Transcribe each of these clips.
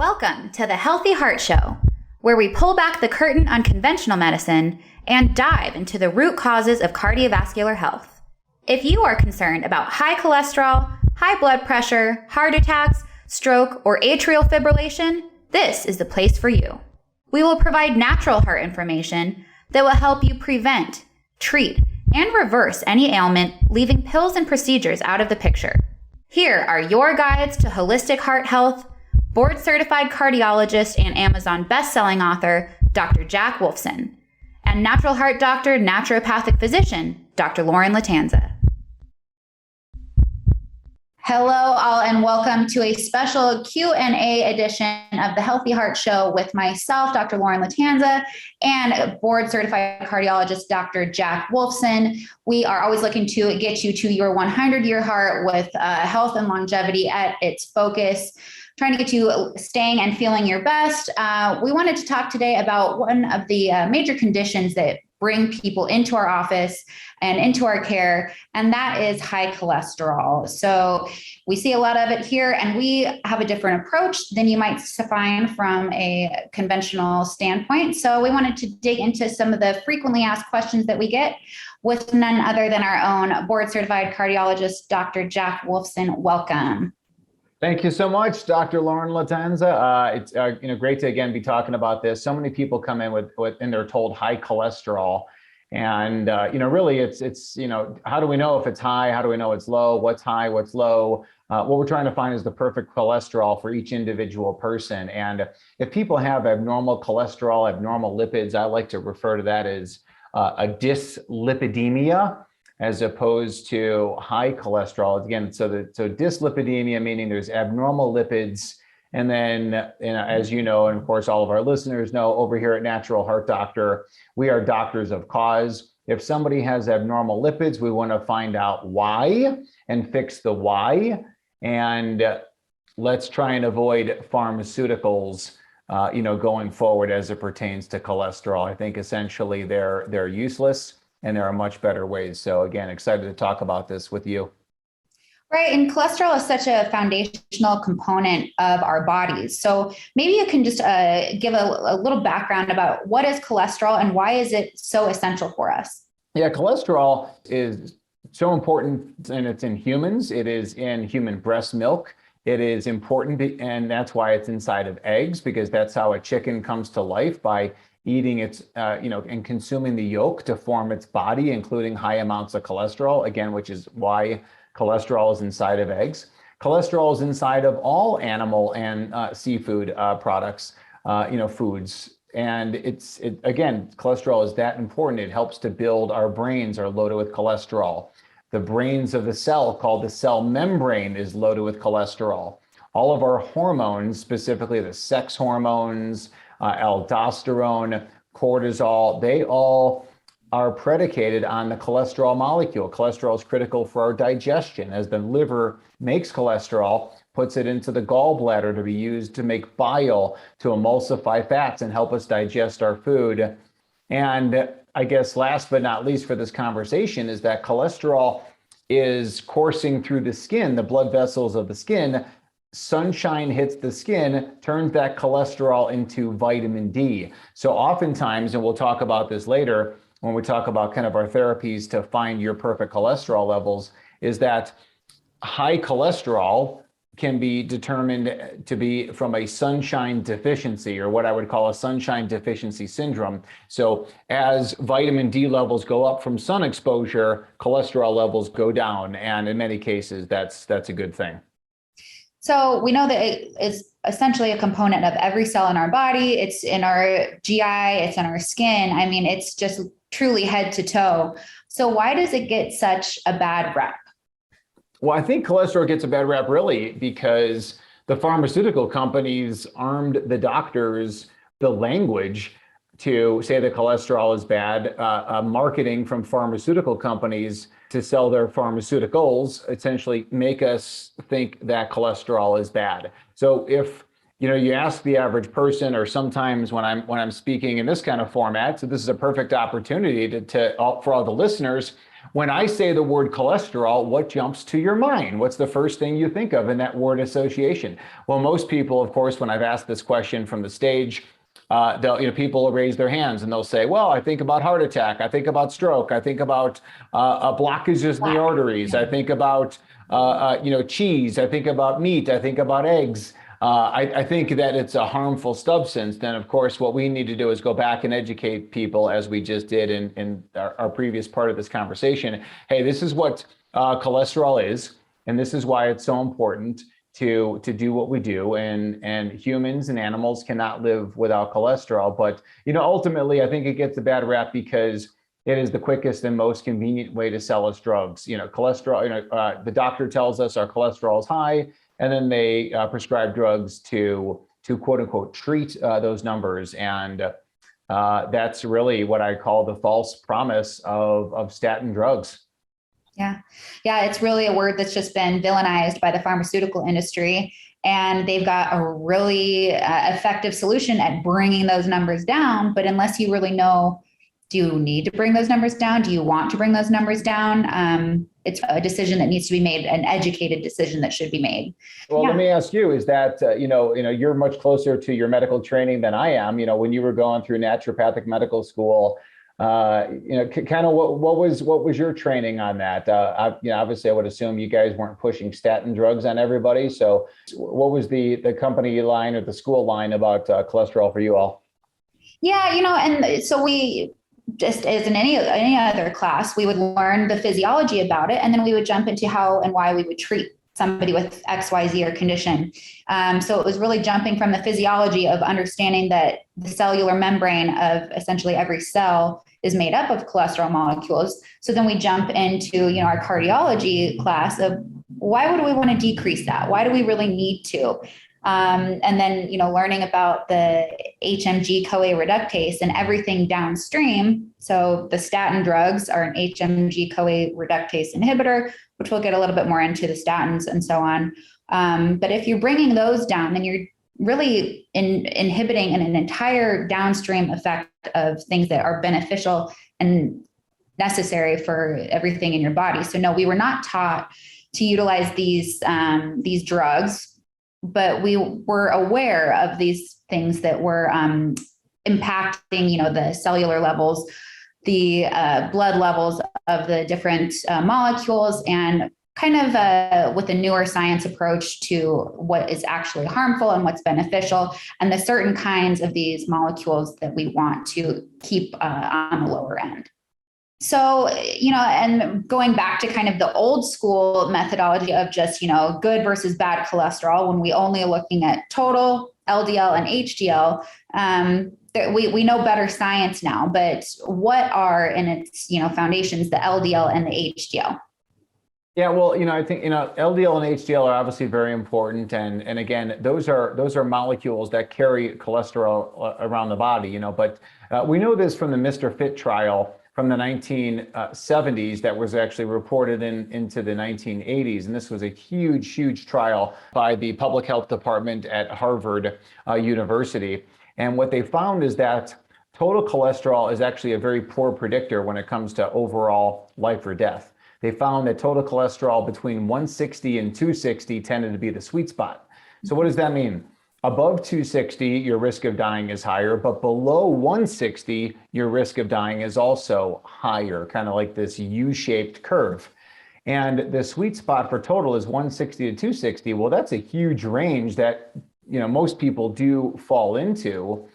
Welcome to the Healthy Heart Show, where we pull back the curtain on conventional medicine and dive into the root causes of cardiovascular health. If you are concerned about high cholesterol, high blood pressure, heart attacks, stroke, or atrial fibrillation, this is the place for you. We will provide natural heart information that will help you prevent, treat, and reverse any ailment, leaving pills and procedures out of the picture. Here are your guides to holistic heart health, board-certified cardiologist and Amazon best-selling author, Dr. Jack Wolfson, and natural heart doctor, naturopathic physician, Dr. Lauren Lattanza. Hello, all, and welcome to a special Q&A edition of the Healthy Heart Show with myself, Dr. Lauren Lattanza, and board-certified cardiologist, Dr. Jack Wolfson. We are always looking to get you to your 100-year heart with health and longevity at its focus, trying to get you staying and feeling your best. We wanted to talk today about one of the major conditions that bring people into our office and into our care, and that is high cholesterol. So we see a lot of it here, and we have a different approach than you might find from a conventional standpoint. So we wanted to dig into some of the frequently asked questions that we get with none other than our own board-certified cardiologist, Dr. Jack Wolfson. Welcome. Thank you so much, Dr. Lauren Lattanza. It's great to again be talking about this. So many people come in with and they're told high cholesterol, and really it's how do we know if it's high? How do we know it's low? What's high? What's low? What we're trying to find is the perfect cholesterol for each individual person. And if people have abnormal cholesterol, abnormal lipids, I like to refer to that as a dyslipidemia, as opposed to high cholesterol. Again, so dyslipidemia, meaning there's abnormal lipids. And then, as you know, and of course, all of our listeners know, over here at Natural Heart Doctor, we are doctors of cause. If somebody has abnormal lipids, we want to find out why and fix the why. And let's try and avoid pharmaceuticals, going forward as it pertains to cholesterol. I think essentially they're useless. And there are much better ways. So again, excited to talk about this with you. Right, and cholesterol is such a foundational component of our bodies. So maybe you can just give a little background about what is cholesterol and why is it so essential for us? Yeah, cholesterol is so important, and it's in humans. It is in human breast milk. It is important, and that's why it's inside of eggs, because that's how a chicken comes to life, by eating its, and consuming the yolk to form its body, including high amounts of cholesterol, again, which is why cholesterol is inside of eggs. Cholesterol is inside of all animal and seafood products, foods. And again, cholesterol is that important. It helps to build our brains are loaded with cholesterol. The brains of the cell, called the cell membrane, is loaded with cholesterol. All of our hormones, specifically the sex hormones, aldosterone, cortisol, they all are predicated on the cholesterol molecule. Cholesterol is critical for our digestion, as the liver makes cholesterol, puts it into the gallbladder to be used to make bile, to emulsify fats and help us digest our food. And I guess last but not least for this conversation is that cholesterol is coursing through the skin, the blood vessels of the skin. Sunshine hits the skin, turns that cholesterol into vitamin D. So oftentimes, and we'll talk about this later when we talk about kind of our therapies to find your perfect cholesterol levels, is that high cholesterol can be determined to be from a sunshine deficiency, or what I would call a sunshine deficiency syndrome. So as vitamin D levels go up from sun exposure, cholesterol levels go down. And in many cases, that's a good thing. So we know that it is essentially a component of every cell in our body. It's in our GI, it's in our skin. I mean, it's just truly head to toe. So why does it get such a bad rep? Well, I think cholesterol gets a bad rep really because the pharmaceutical companies armed the doctors the language to say that cholesterol is bad. Marketing from pharmaceutical companies to sell their pharmaceuticals essentially make us think that cholesterol is bad. So if you ask the average person, or sometimes when I'm speaking in this kind of format, so this is a perfect opportunity for all the listeners when I say the word cholesterol, what jumps to your mind? What's the first thing you think of in that word association? Well, most people, of course, when I've asked this question from the stage, people will raise their hands and they'll say, well, I think about heart attack. I think about stroke. I think about blockages in the arteries. I think about, cheese. I think about meat. I think about eggs. I think that it's a harmful substance. Then, of course, what we need to do is go back and educate people, as we just did in our previous part of this conversation. Hey, this is what cholesterol is, and this is why it's so important to do what we do. And humans and animals cannot live without cholesterol. But ultimately, I think it gets a bad rap because it is the quickest and most convenient way to sell us drugs. Cholesterol. The doctor tells us our cholesterol is high, and then they prescribe drugs to quote unquote treat those numbers. And that's really what I call the false promise of statin drugs. Yeah. It's really a word that's just been villainized by the pharmaceutical industry. And they've got a really effective solution at bringing those numbers down. But unless you really know, do you need to bring those numbers down? Do you want to bring those numbers down? It's a decision that needs to be made, an educated decision that should be made. Well, let me ask you, is that, you're much closer to your medical training than I am. When you were going through naturopathic medical school, kind of what was your training on that? Obviously I would assume you guys weren't pushing statin drugs on everybody. So what was the company line or the school line about cholesterol for you all? Yeah, and so we, just as in any other class, we would learn the physiology about it, and then we would jump into how and why we would treat somebody with XYZ or condition. So it was really jumping from the physiology of understanding that the cellular membrane of essentially every cell is made up of cholesterol molecules. So then we jump into, our cardiology class of why would we want to decrease that? Why do we really need to? And then, learning about the HMG-CoA reductase and everything downstream. So the statin drugs are an HMG-CoA reductase inhibitor, which we'll get a little bit more into the statins and so on. But if you're bringing those down, then you're really inhibiting an entire downstream effect of things that are beneficial and necessary for everything in your body. So no, we were not taught to utilize these drugs, but we were aware of these things that were impacting, the cellular levels, the blood levels of the different molecules, and kind of with a newer science approach to what is actually harmful and what's beneficial, and the certain kinds of these molecules that we want to keep on the lower end. So, and going back to kind of the old school methodology of just, good versus bad cholesterol, when we only are looking at total LDL and HDL, we know better science now, but what are in its, foundations, the LDL and the HDL? Yeah, well, I think, LDL and HDL are obviously very important. And again, those are molecules that carry cholesterol around the body, but we know this from the Mr. Fit trial from the 1970s that was actually reported into the 1980s. And this was a huge, huge trial by the public health department at Harvard University. And what they found is that total cholesterol is actually a very poor predictor when it comes to overall life or death. They found that total cholesterol between 160 and 260 tended to be the sweet spot. So what does that mean? Above 260, your risk of dying is higher, but below 160, your risk of dying is also higher, kind of like this U-shaped curve. And the sweet spot for total is 160 to 260. Well, that's a huge range that, most people do fall into.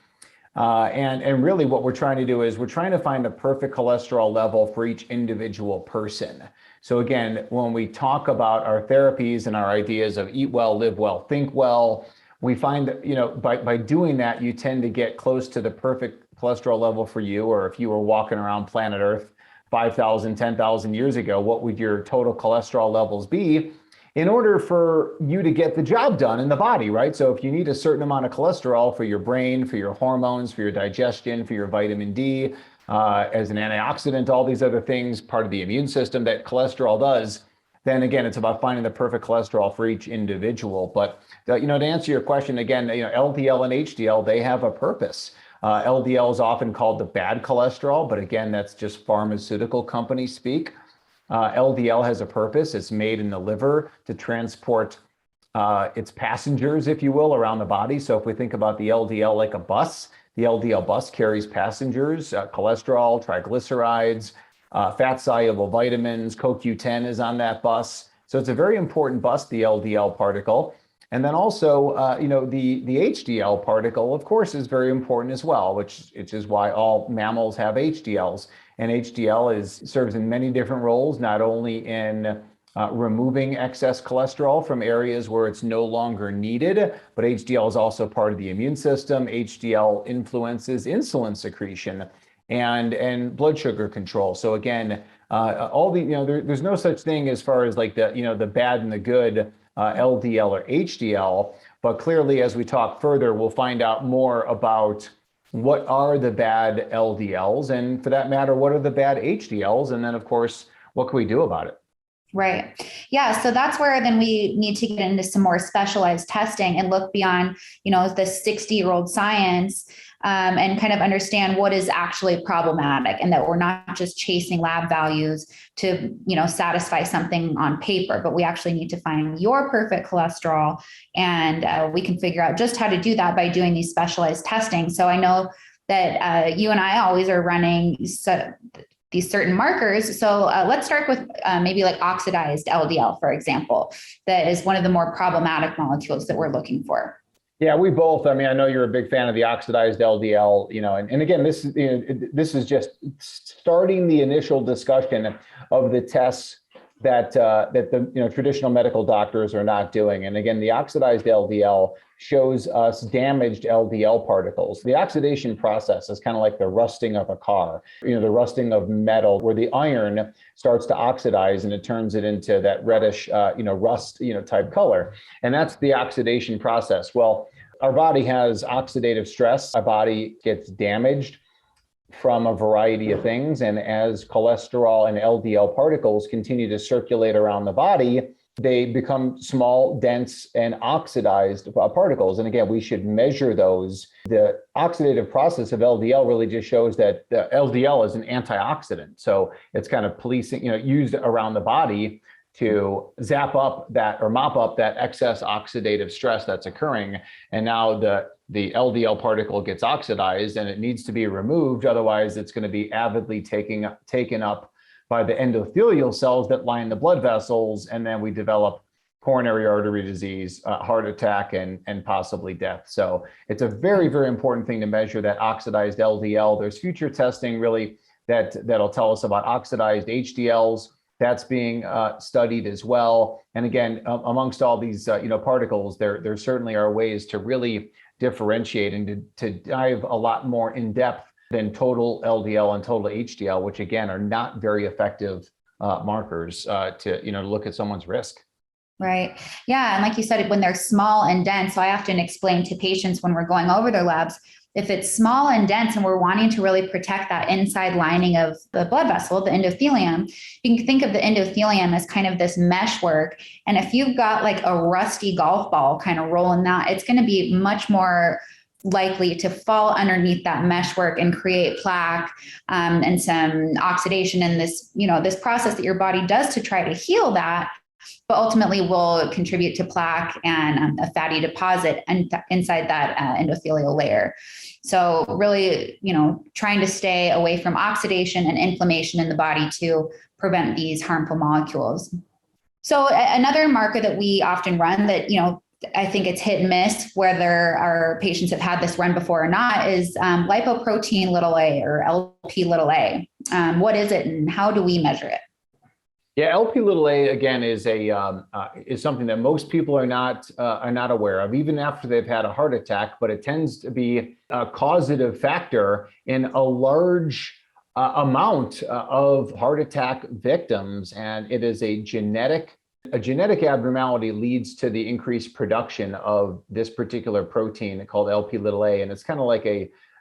And really what we're trying to do is we're trying to find the perfect cholesterol level for each individual person. So again, when we talk about our therapies and our ideas of eat well, live well, think well, we find that, by doing that, you tend to get close to the perfect cholesterol level for you. Or if you were walking around planet Earth 5,000, 10,000 years ago, what would your total cholesterol levels be in order for you to get the job done in the body, right? So if you need a certain amount of cholesterol for your brain, for your hormones, for your digestion, for your vitamin D, as an antioxidant, all these other things, part of the immune system that cholesterol does, then again, it's about finding the perfect cholesterol for each individual. But, to answer your question again, LDL and HDL, they have a purpose. LDL is often called the bad cholesterol, but again, that's just pharmaceutical company speak. LDL has a purpose. It's made in the liver to transport its passengers, if you will, around the body. So if we think about the LDL like a bus, the LDL bus carries passengers, cholesterol, triglycerides, fat-soluble vitamins, CoQ10 is on that bus. So it's a very important bus, the LDL particle. And then also, the HDL particle, of course, is very important as well, which is why all mammals have HDLs. And HDL serves in many different roles, not only in removing excess cholesterol from areas where it's no longer needed, but HDL is also part of the immune system. HDL influences insulin secretion and blood sugar control. So again, there's no such thing as far as like the bad and the good LDL or HDL, but clearly as we talk further, we'll find out more about what are the bad LDLs, and for that matter, what are the bad HDLs, and then of course, what can we do about it? Right. Yeah. So that's where then we need to get into some more specialized testing and look beyond, the 60-year-old science and kind of understand what is actually problematic, and that we're not just chasing lab values to, satisfy something on paper, but we actually need to find your perfect cholesterol. And we can figure out just how to do that by doing these specialized testing. So I know that you and I always are running these certain markers. So let's start with maybe like oxidized LDL, for example, that is one of the more problematic molecules that we're looking for. Yeah, we both. I mean, I know you're a big fan of the oxidized LDL, and again, this is just starting the initial discussion of the tests that the traditional medical doctors are not doing. And again, the oxidized LDL shows us damaged LDL particles. The oxidation process is kind of like the rusting of a car, the rusting of metal, where the iron starts to oxidize and it turns it into that reddish, rust, type color. And that's the oxidation process. Well, our body has oxidative stress. Our body gets damaged from a variety of things. And as cholesterol and LDL particles continue to circulate around the body, they become small, dense, and oxidized particles. And again, we should measure those. The oxidative process of LDL really just shows that the LDL is an antioxidant. So it's kind of policing, used around the body to zap up that or mop up that excess oxidative stress that's occurring. And now the LDL particle gets oxidized and it needs to be removed. Otherwise, it's going to be avidly taken up by the endothelial cells that line the blood vessels. And then we develop coronary artery disease, heart attack, and possibly death. So it's a very, very important thing to measure that oxidized LDL. There's future testing really that'll tell us about oxidized HDLs. That's being studied as well. And again, amongst all these particles, there certainly are ways to really differentiate and to dive a lot more in depth than total LDL and total HDL, which again are not very effective markers to look at someone's risk. Right. Yeah. And like you said, when they're small and dense, so I often explain to patients when we're going over their labs, if it's small and dense and we're wanting to really protect that inside lining of the blood vessel, the endothelium, you can think of the endothelium as kind of this meshwork. And if you've got like a rusty golf ball kind of rolling that, it's going to be much more likely to fall underneath that meshwork and create plaque and some oxidation in this, this process that your body does to try to heal that, but ultimately will contribute to plaque and a fatty deposit inside that endothelial layer. So really, trying to stay away from oxidation and inflammation in the body to prevent these harmful molecules. So another marker that we often run that, I think it's hit and miss whether our patients have had this run before or not is lipoprotein little a or LP little a. What is it and how do we measure it? Yeah, LP little a again is something that most people are not aware of, even after they've had a heart attack. But it tends to be a causative factor in a large amount of heart attack victims, and it is a genetic abnormality leads to the increased production of this particular protein called LP little a, and it's kind of like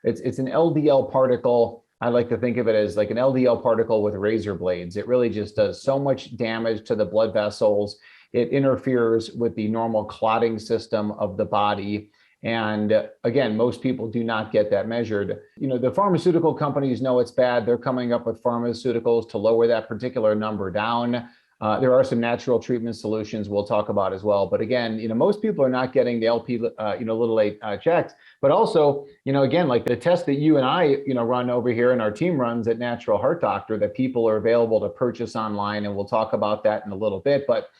it's an LDL particle. I like to think of it as like an LDL particle with razor blades. It really just does so much damage to the blood vessels. It interferes with the normal clotting system of the body. And again, most people do not get that measured. The pharmaceutical companies know it's bad. They're coming up with pharmaceuticals to lower that particular number down. There are some natural treatment solutions we'll talk about as well. But again, most people are not getting the LP, little a checked. But also, again, like the test that you and I, run over here and our team runs at Natural Heart Doctor that people are available to purchase online. And we'll talk about that in a little bit. But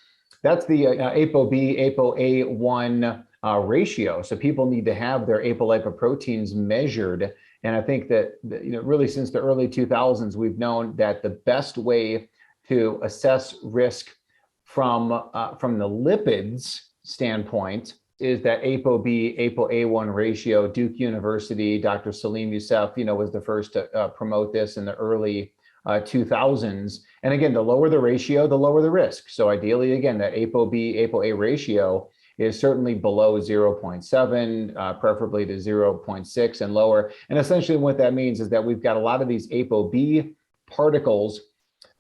that's the ApoB, ApoA1 ratio. So people need to have their apolipoproteins measured. And I think that, really since the early 2000s, we've known that the best way to assess risk from the lipids standpoint is that ApoB, ApoA1 ratio. Duke University, Dr. Salim Youssef, was the first to promote this in the early 2000s. And again, the lower the ratio, the lower the risk. So ideally, again, that ApoB, ApoA ratio is certainly below 0.7, preferably to 0.6 and lower. And essentially what that means is that we've got a lot of these ApoB particles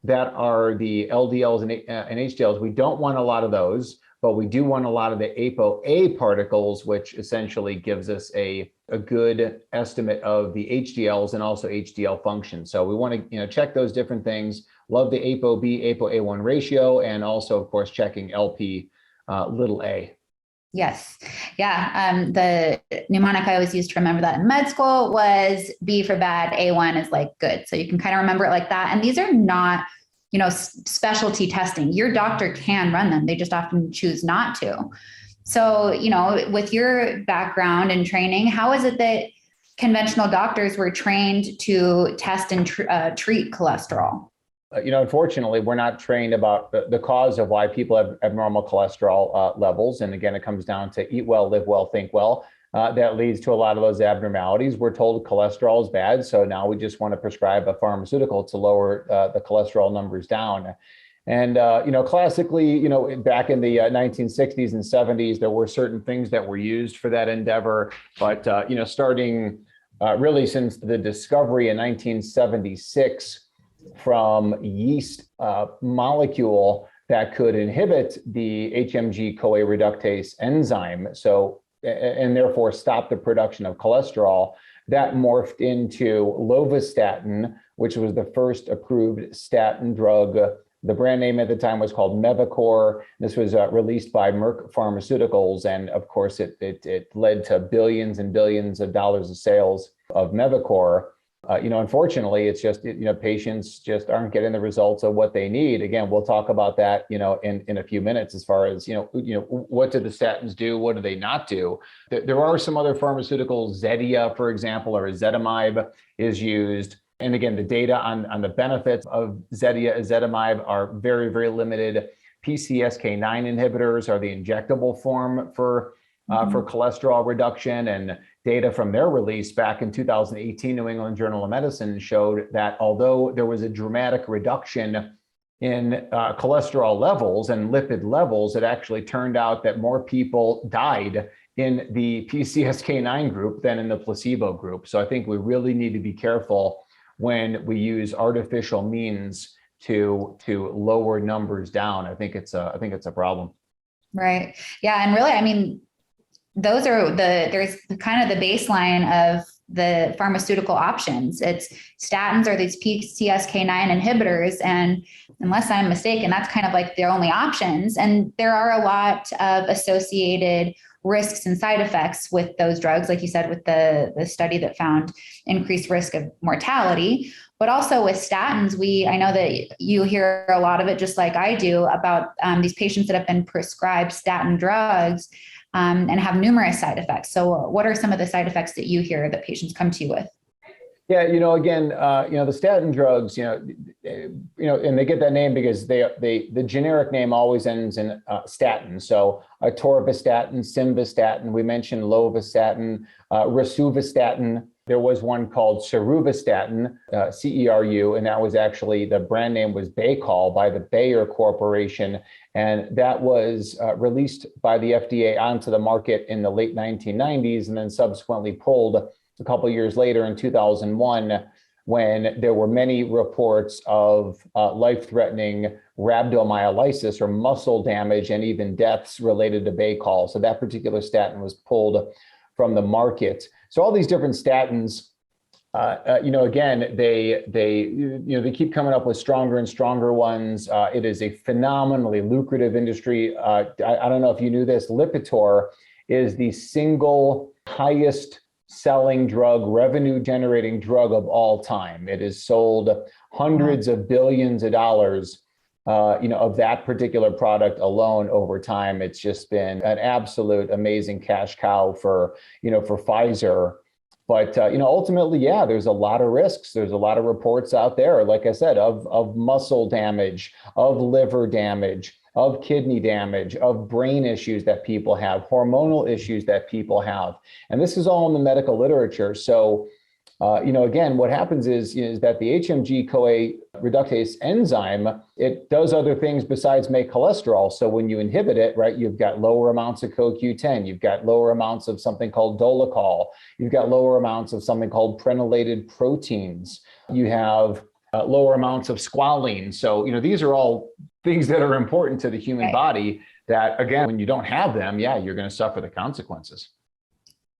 that are the LDLs and HDLs. We don't want a lot of those, but we do want a lot of the ApoA particles, which essentially gives us a good estimate of the HDLs and also HDL function. So we want to check those different things. Love the ApoB, ApoA1 ratio, and also, of course, checking LP little a. Yes. Yeah. The mnemonic I always used to remember that in med school was B for bad, A1 is like good. So you can kind of remember it like that. And these are not, specialty testing. Your doctor can run them. They just often choose not to. So, with your background and training, how is it that conventional doctors were trained to test and treat cholesterol? Unfortunately, we're not trained about the cause of why people have abnormal cholesterol levels. And again, it comes down to eat well, live well, think well. That leads to a lot of those abnormalities. We're told cholesterol is bad, so now we just want to prescribe a pharmaceutical to lower the cholesterol numbers down. And classically, back in the 1960s and 70s, there were certain things that were used for that endeavor. But starting really since the discovery in 1976 from yeast molecule that could inhibit the HMG-CoA reductase enzyme, and therefore stop the production of cholesterol, that morphed into lovastatin, which was the first approved statin drug. The brand name at the time was called Mevacor. This was released by Merck Pharmaceuticals, and of course, it led to billions and billions of dollars of sales of Mevacor. Unfortunately, it's just, patients just aren't getting the results of what they need. Again, we'll talk about that, in a few minutes as far as, what do the statins do? What do they not do? There are some other pharmaceuticals, Zetia, for example, or ezetimibe is used. And again, the data on the benefits of Zetia, ezetimibe are very, very limited. PCSK9 inhibitors are the injectable form for cholesterol reduction, and data from their release back in 2018, New England Journal of Medicine showed that although there was a dramatic reduction in cholesterol levels and lipid levels, it actually turned out that more people died in the PCSK9 group than in the placebo group. So I think we really need to be careful when we use artificial means to lower numbers down. I think it's a problem. Right. Yeah. And really, there's kind of the baseline of the pharmaceutical options. It's statins or these PCSK9 inhibitors. And unless I'm mistaken, that's kind of like their only options. And there are a lot of associated risks and side effects with those drugs, like you said, with the study that found increased risk of mortality. But also with statins, I know that you hear a lot of it, just like I do, about these patients that have been prescribed statin drugs and have numerous side effects. So what are some of the side effects that you hear that patients come to you with? Yeah, again, the statin drugs, and they get that name because the generic name always ends in statin. So atorvastatin, simvastatin, we mentioned lovastatin, rosuvastatin. There was one called ceruvastatin, CERU, and that was actually, the brand name was Baycol by the Bayer Corporation. And that was released by the FDA onto the market in the late 1990s and then subsequently pulled a couple of years later in 2001, when there were many reports of life-threatening rhabdomyolysis or muscle damage and even deaths related to Baycol. So that particular statin was pulled from the market. So all these different statins, again, they keep coming up with stronger and stronger ones. It is a phenomenally lucrative industry. I don't know if you knew this, Lipitor is the single highest selling drug, revenue generating drug of all time. It has sold hundreds of billions of dollars, of that particular product alone over time. It's just been an absolute amazing cash cow for Pfizer. But, ultimately, yeah, there's a lot of risks. There's a lot of reports out there, like I said, of muscle damage, of liver damage, of kidney damage, of brain issues that people have, hormonal issues that people have. And this is all in the medical literature. So, again, what happens is that the HMG-CoA reductase enzyme, it does other things besides make cholesterol. So when you inhibit it, right, you've got lower amounts of CoQ10, you've got lower amounts of something called dolicol, you've got lower amounts of something called prenylated proteins, you have lower amounts of squalene. So, these are all things that are important to the human body that, again, when you don't have them, yeah, you're going to suffer the consequences.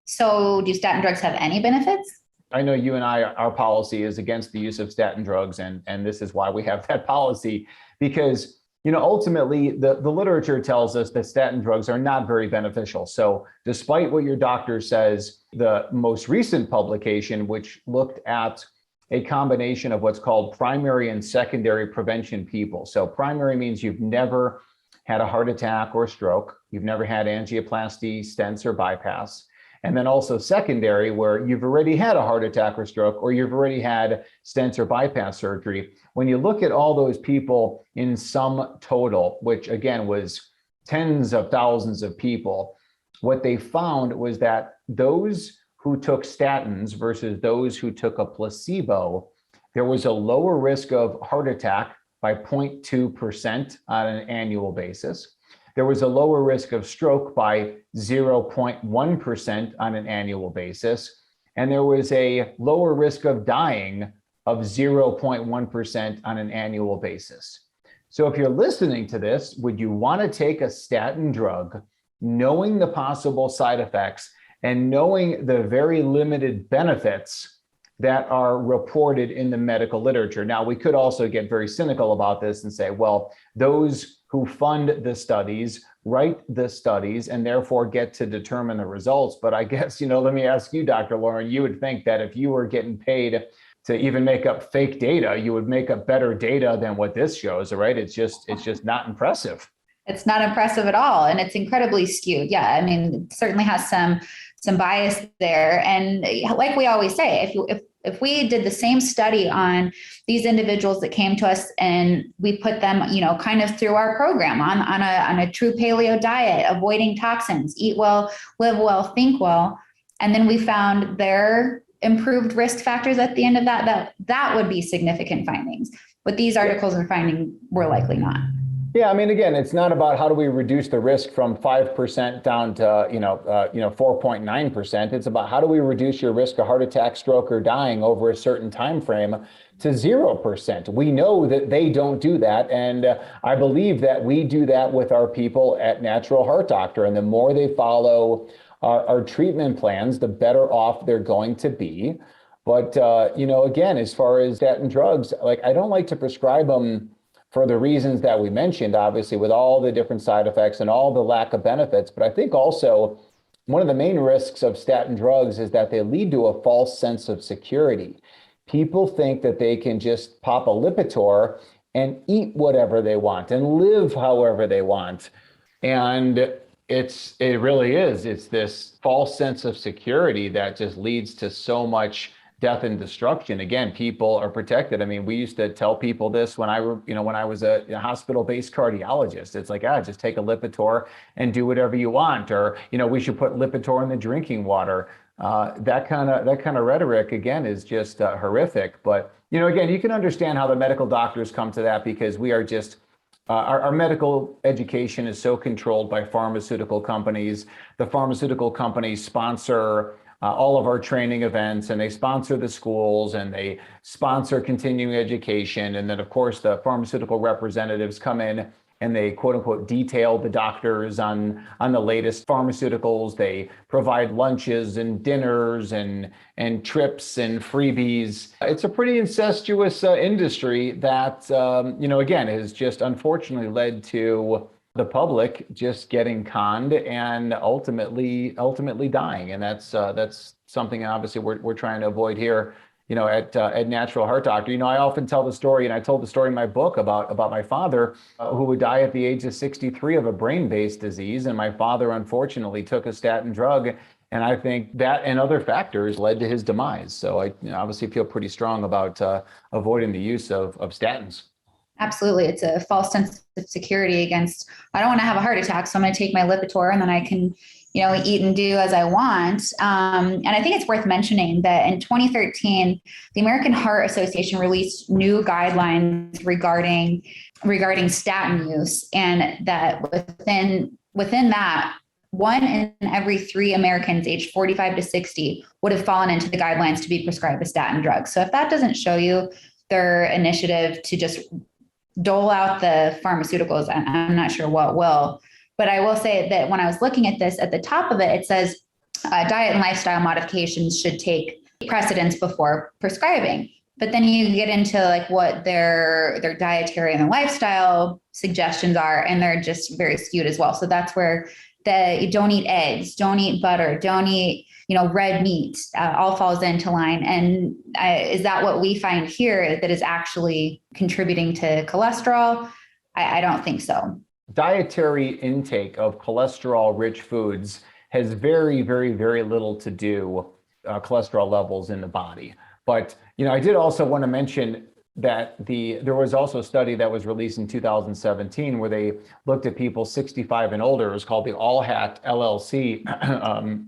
So do statin drugs have any benefits? I know you and I, our policy is against the use of statin drugs, and this is why we have that policy, because ultimately the literature tells us that statin drugs are not very beneficial. So despite what your doctor says, the most recent publication, which looked at a combination of what's called primary and secondary prevention people. So primary means you've never had a heart attack or stroke, you've never had angioplasty, stents, or bypass. And then also secondary, where you've already had a heart attack or stroke, or you've already had stents or bypass surgery. When you look at all those people in sum total, which again was tens of thousands of people, what they found was that those who took statins versus those who took a placebo, there was a lower risk of heart attack by 0.2% on an annual basis. There was a lower risk of stroke by 0.1% on an annual basis. And there was a lower risk of dying of 0.1% on an annual basis. So if you're listening to this, would you want to take a statin drug, knowing the possible side effects and knowing the very limited benefits that are reported in the medical literature? Now, we could also get very cynical about this and say, well, those who fund the studies write the studies and therefore get to determine the results. But I guess, let me ask you, Dr. Lauren, you would think that if you were getting paid to even make up fake data, you would make up better data than what this shows, right? It's just not impressive. It's not impressive at all. And it's incredibly skewed. Yeah. I mean, it certainly has some bias there. And like we always say, if we did the same study on these individuals that came to us and we put them, kind of through our program on a true paleo diet, avoiding toxins, eat well, live well, think well, and then we found their improved risk factors at the end of that would be significant findings. What these articles are finding, we're likely not. Yeah, I mean, again, it's not about how do we reduce the risk from 5% down to 4.9%. It's about how do we reduce your risk of heart attack, stroke, or dying over a certain time frame to 0%. We know that they don't do that, and I believe that we do that with our people at Natural Heart Doctor. And the more they follow our treatment plans, the better off they're going to be. But again, as far as statin drugs, I don't like to prescribe them for the reasons that we mentioned, obviously, with all the different side effects and all the lack of benefits. But I think also one of the main risks of statin drugs is that they lead to a false sense of security. People think that they can just pop a Lipitor and eat whatever they want and live however they want. And it really is. It's this false sense of security that just leads to so much death and destruction. Again, people are protected. I mean, we used to tell people this when I was a hospital-based cardiologist. It's like, just take a Lipitor and do whatever you want, or we should put Lipitor in the drinking water. That kind of rhetoric, again, is just horrific. But again, you can understand how the medical doctors come to that, because we are just our medical education is so controlled by pharmaceutical companies. The pharmaceutical companies sponsor all of our training events, and they sponsor the schools, and they sponsor continuing education. And then, of course, the pharmaceutical representatives come in and they quote unquote detail the doctors on the latest pharmaceuticals. They provide lunches and dinners and trips and freebies. It's a pretty incestuous industry that, again, has just unfortunately led to the public just getting conned and ultimately dying. And that's something obviously we're trying to avoid here, at Natural Heart Doctor. I often tell the story, and I told the story in my book about my father, who would die at the age of 63 of a brain-based disease. And my father, unfortunately, took a statin drug. And I think that and other factors led to his demise. So I obviously feel pretty strong about avoiding the use of statins. Absolutely. It's a false sense of security against, I don't want to have a heart attack, so I'm going to take my Lipitor and then I can, eat and do as I want. And I think it's worth mentioning that in 2013, the American Heart Association released new guidelines regarding statin use, and that within that, 1 in every 3 Americans aged 45 to 60 would have fallen into the guidelines to be prescribed a statin drug. So if that doesn't show you their initiative to just dole out the pharmaceuticals, I'm not sure what will. But I will say that when I was looking at this, at the top of it, it says diet and lifestyle modifications should take precedence before prescribing. But then you get into like what their dietary and lifestyle suggestions are, and they're just very skewed as well. So that's where you don't eat eggs, don't eat butter, don't eat red meat, all falls into line. And is that what we find here that is actually contributing to cholesterol? I don't think so. Dietary intake of cholesterol-rich foods has very, very, very little to do cholesterol levels in the body. But I did also want to mention that there was also a study that was released in 2017 where they looked at people 65 and older. It was called the All Hat LLC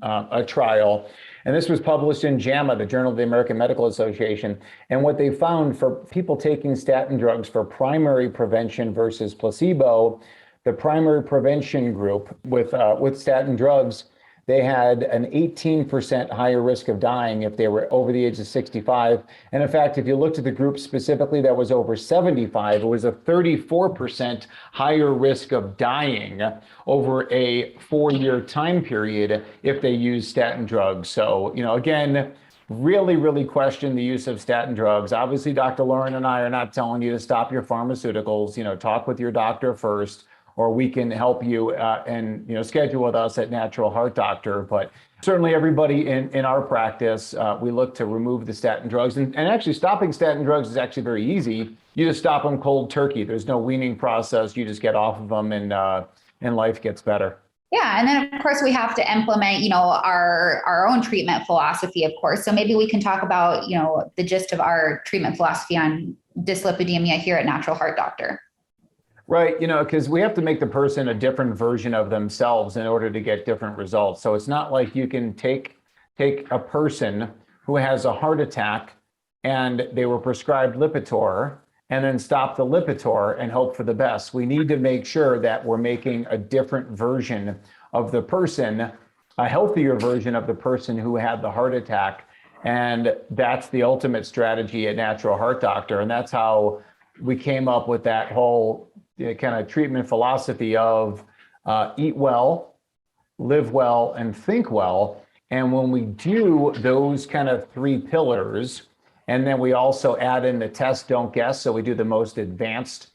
a trial. And this was published in JAMA, the Journal of the American Medical Association. And what they found for people taking statin drugs for primary prevention versus placebo, the primary prevention group with statin drugs, they had an 18% higher risk of dying if they were over the age of 65. And in fact, if you looked at the group specifically that was over 75, it was a 34% higher risk of dying over a 4-year time period if they used statin drugs. So, again, really, really question the use of statin drugs. Obviously, Dr. Lauren and I are not telling you to stop your pharmaceuticals. Talk with your doctor first, or we can help you and schedule with us at Natural Heart Doctor. But certainly everybody in our practice, we look to remove the statin drugs. And actually stopping statin drugs is actually very easy. You just stop them cold turkey. There's no weaning process. You just get off of them and life gets better. Yeah. And then of course we have to implement, our own treatment philosophy, of course. So maybe we can talk about, the gist of our treatment philosophy on dyslipidemia here at Natural Heart Doctor. Right, because we have to make the person a different version of themselves in order to get different results. So it's not like you can take a person who has a heart attack and they were prescribed Lipitor and then stop the Lipitor and hope for the best. We need to make sure that we're making a different version of the person, a healthier version of the person who had the heart attack. And that's the ultimate strategy at Natural Heart Doctor. And that's how we came up with that whole kind of treatment philosophy of eat well, live well, and think well. And when we do those kind of 3 pillars, and then we also add in the test, don't guess. So we do the most advanced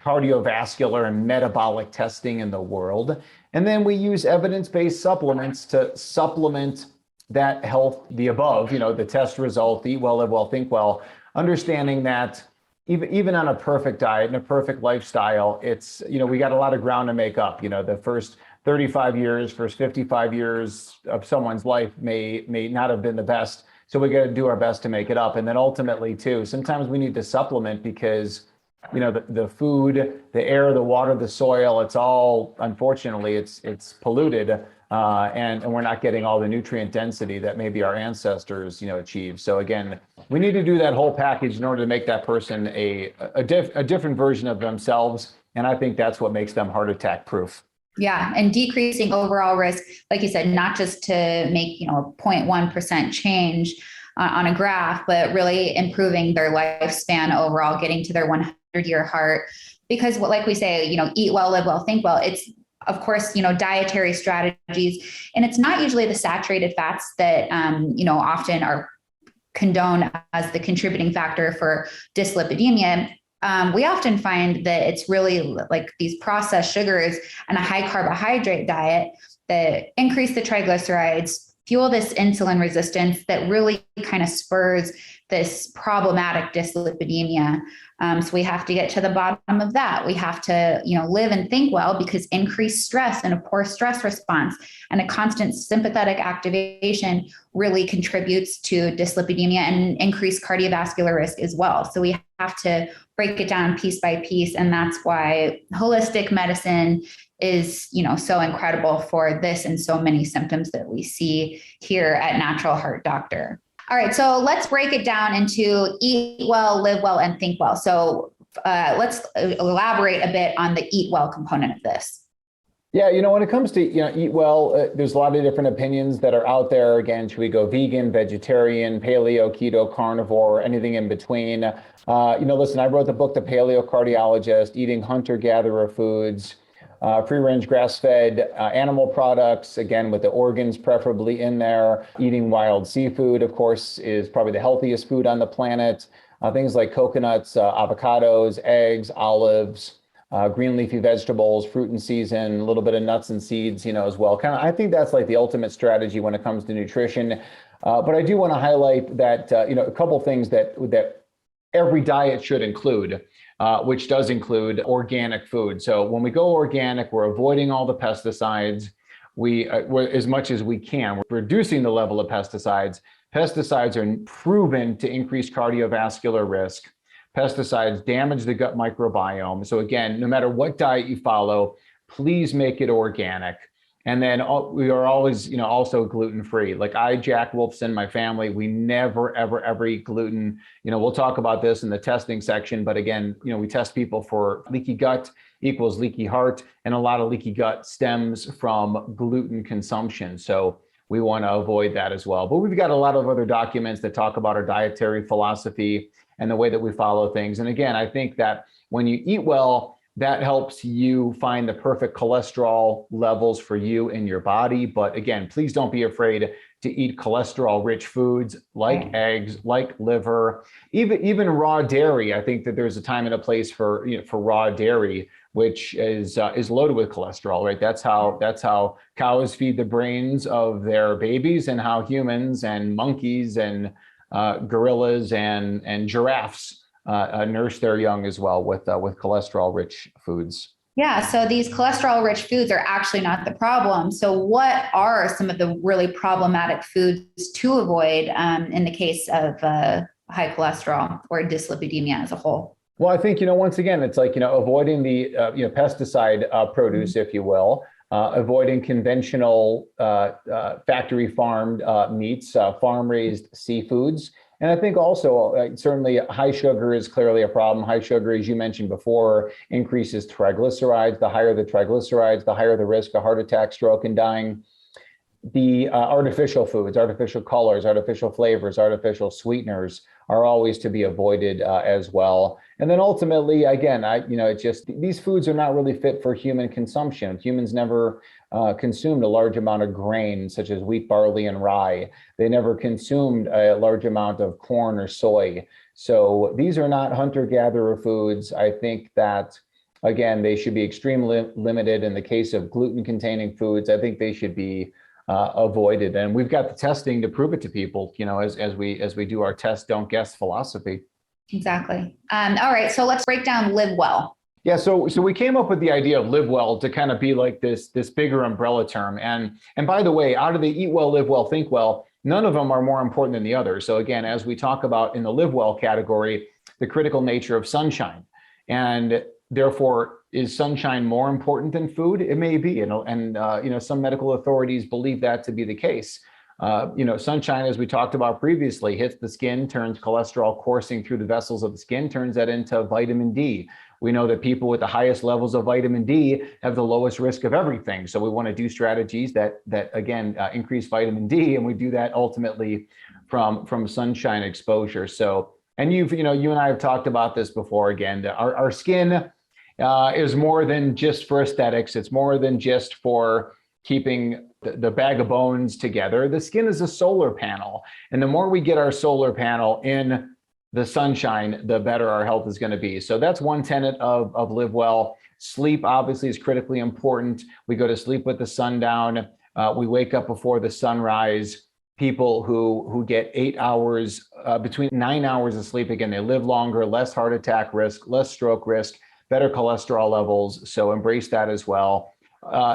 cardiovascular and metabolic testing in the world. And then we use evidence-based supplements to supplement that health, the above, the test result, eat well, live well, think well, understanding that even on a perfect diet and a perfect lifestyle, it's, we got a lot of ground to make up. The first 35 years, first 55 years of someone's life may not have been the best. So we got to do our best to make it up. And then ultimately too, sometimes we need to supplement because, the food, the air, the water, the soil, it's all, unfortunately, it's polluted. And we're not getting all the nutrient density that maybe our ancestors, achieved. So again, we need to do that whole package in order to make that person a different version of themselves. And I think that's what makes them heart attack proof. Yeah. And decreasing overall risk, like you said, not just to make, a 0.1% change on a graph, but really improving their lifespan overall, getting to their 100-year heart because like we say, eat well, live well, think well. It's, of course, dietary strategies, and it's not usually the saturated fats that, often are condoned as the contributing factor for dyslipidemia. We often find that it's really like these processed sugars and a high carbohydrate diet that increase the triglycerides, fuel this insulin resistance that really kind of spurs this problematic dyslipidemia. So we have to get to the bottom of that. We have to, live and think well, because increased stress and a poor stress response and a constant sympathetic activation really contributes to dyslipidemia and increased cardiovascular risk as well. So we have to break it down piece by piece. And that's why holistic medicine is, so incredible for this and so many symptoms that we see here at Natural Heart Doctor. All right, so let's break it down into eat well, live well, and think well. So let's elaborate a bit on the eat well component of this. Yeah, when it comes to eat well, there's a lot of different opinions that are out there. Again, should we go vegan, vegetarian, paleo, keto, carnivore, anything in between? Listen, I wrote the book, The Paleo Cardiologist, Eating Hunter-Gatherer Foods, free-range grass-fed animal products, again, with the organs preferably in there. Eating wild seafood, of course, is probably the healthiest food on the planet. Things like coconuts, avocados, eggs, olives, green leafy vegetables, fruit in season, a little bit of nuts and seeds, as well. I think that's like the ultimate strategy when it comes to nutrition. But I do want to highlight that, a couple things that every diet should include. Which does include organic food. So when we go organic, we're avoiding all the pesticides. We're, as much as we can, we're reducing the level of pesticides. Pesticides are proven to increase cardiovascular risk. Pesticides damage the gut microbiome. So again, no matter what diet you follow, please make it organic. And then we are always, also gluten-free. Like Jack Wolfson, my family, we never, ever eat gluten. We'll talk about this in the testing section, but again, we test people for leaky gut equals leaky heart, and a lot of leaky gut stems from gluten consumption. So we want to avoid that as well. But we've got a lot of other documents that talk about our dietary philosophy and the way that we follow things. And again, I think that when you eat well, that helps you find the perfect cholesterol levels for you in your body. But again, please don't be afraid to eat cholesterol-rich foods like eggs, like liver, even raw dairy. I think that there's a time and a place for raw dairy, which is loaded with cholesterol, right? That's how cows feed the brains of their babies, and how humans and monkeys and gorillas and giraffes nurse their young as well with cholesterol-rich foods. Yeah, so these cholesterol-rich foods are actually not the problem. So what are some of the really problematic foods to avoid in the case of high cholesterol or dyslipidemia as a whole? Well, I think, once again, it's like, avoiding the pesticide produce, if you will, avoiding conventional factory farmed meats, farm-raised seafoods. And I think also, certainly high sugar is clearly a problem. High sugar, as you mentioned before, increases triglycerides. The higher the triglycerides, the higher the risk of heart attack, stroke, and dying. The artificial foods, artificial colors, artificial flavors, artificial sweeteners are always to be avoided as well. And then ultimately, again, it's just, these foods are not really fit for human consumption. Humans never consumed a large amount of grain, such as wheat, barley, and rye. They never consumed a large amount of corn or soy. So these are not hunter-gatherer foods. I think that, again, they should be extremely limited. In the case of gluten-containing foods, I think they should be avoided. And we've got the testing to prove it to people, as we do our test, don't guess philosophy. Exactly. All right, so let's break down live well. Yeah, so we came up with the idea of live well to kind of be like this bigger umbrella term. And by the way, out of the eat well, live well, think well, none of them are more important than the other. So again, as we talk about in the live well category, the critical nature of sunshine. And therefore, is sunshine more important than food? It may be, and some medical authorities believe that to be the case. Sunshine, as we talked about previously, hits the skin, turns cholesterol coursing through the vessels of the skin, turns that into vitamin D. We know that people with the highest levels of vitamin D have the lowest risk of everything. So we want to do strategies that again, increase vitamin D, and we do that ultimately from sunshine exposure. So, and you and I have talked about this before. Again, our skin is more than just for aesthetics. It's more than just for keeping the bag of bones together. The skin is a solar panel. And the more we get our solar panel in the sunshine, the better our health is going to be. So that's one tenet of Live Well. Sleep obviously is critically important. We go to sleep with the sun down. We wake up before the sunrise. People who get 8 hours, between 9 hours of sleep, again, they live longer, less heart attack risk, less stroke risk, better cholesterol levels. So embrace that as well.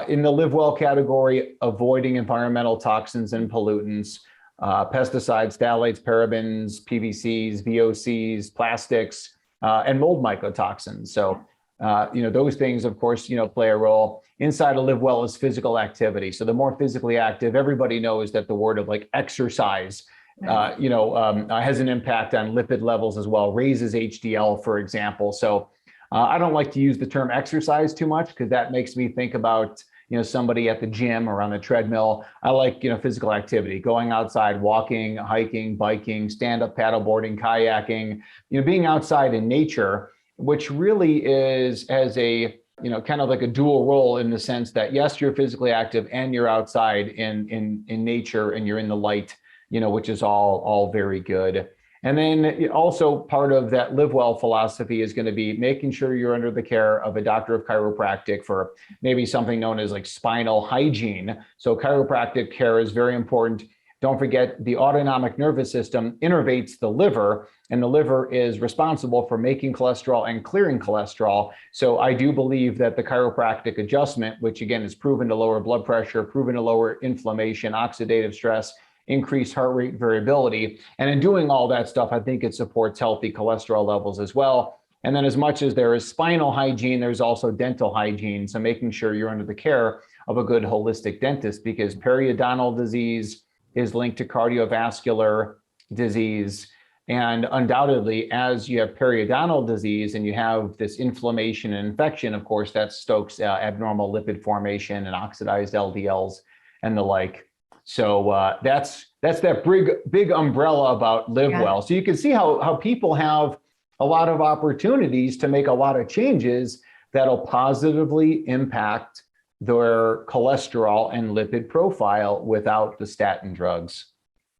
In the Live Well category, avoiding environmental toxins and pollutants, pesticides, phthalates, parabens, PVCs, VOCs, plastics, and mold mycotoxins. So, those things, of course, play a role. Inside of Live Well is physical activity. So the more physically active, everybody knows that the word of like exercise, has an impact on lipid levels as well, raises HDL, for example. So I don't like to use the term exercise too much because that makes me think about, somebody at the gym or on the treadmill. I like, physical activity, going outside, walking, hiking, biking, stand-up paddleboarding, kayaking, being outside in nature, which really is as a, kind of like a dual role in the sense that, yes, you're physically active and you're outside in nature and you're in the light, which is all very good. And then also part of that Live Well philosophy is going to be making sure you're under the care of a doctor of chiropractic for maybe something known as like spinal hygiene. So chiropractic care is very important. Don't forget the autonomic nervous system innervates the liver, and the liver is responsible for making cholesterol and clearing cholesterol. So I do believe that the chiropractic adjustment, which again is proven to lower blood pressure, proven to lower inflammation, oxidative stress, increase heart rate variability. And in doing all that stuff, I think it supports healthy cholesterol levels as well. And then as much as there is spinal hygiene, there's also dental hygiene. So making sure you're under the care of a good holistic dentist, because periodontal disease is linked to cardiovascular disease. And undoubtedly, as you have periodontal disease and you have this inflammation and infection, of course, that stokes abnormal lipid formation and oxidized LDLs and the like. So that's that big umbrella about Live Well. So you can see how people have a lot of opportunities to make a lot of changes that'll positively impact their cholesterol and lipid profile without the statin drugs.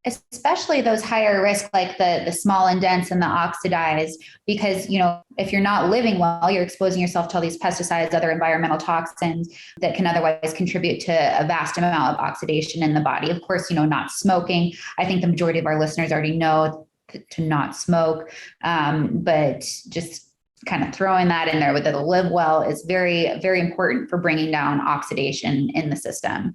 Especially those higher risk, like the small and dense and the oxidized, because, if you're not living well, you're exposing yourself to all these pesticides, other environmental toxins that can otherwise contribute to a vast amount of oxidation in the body. Of course, not smoking. I think the majority of our listeners already know to not smoke, but just kind of throwing that in there with the Live Well is very, very important for bringing down oxidation in the system.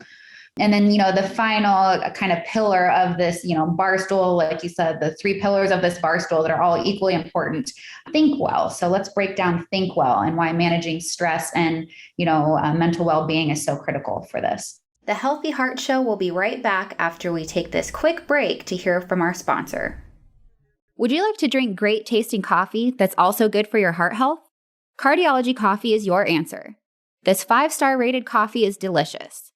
And then, the final kind of pillar of this, bar stool, like you said, the 3 pillars of this bar stool that are all equally important. Think well. So let's break down Think Well and why managing stress and, mental well-being is so critical for this. The Healthy Heart Show will be right back after we take this quick break to hear from our sponsor. Would you like to drink great tasting coffee that's also good for your heart health? Cardiology Coffee is your answer. This 5-star rated coffee is delicious.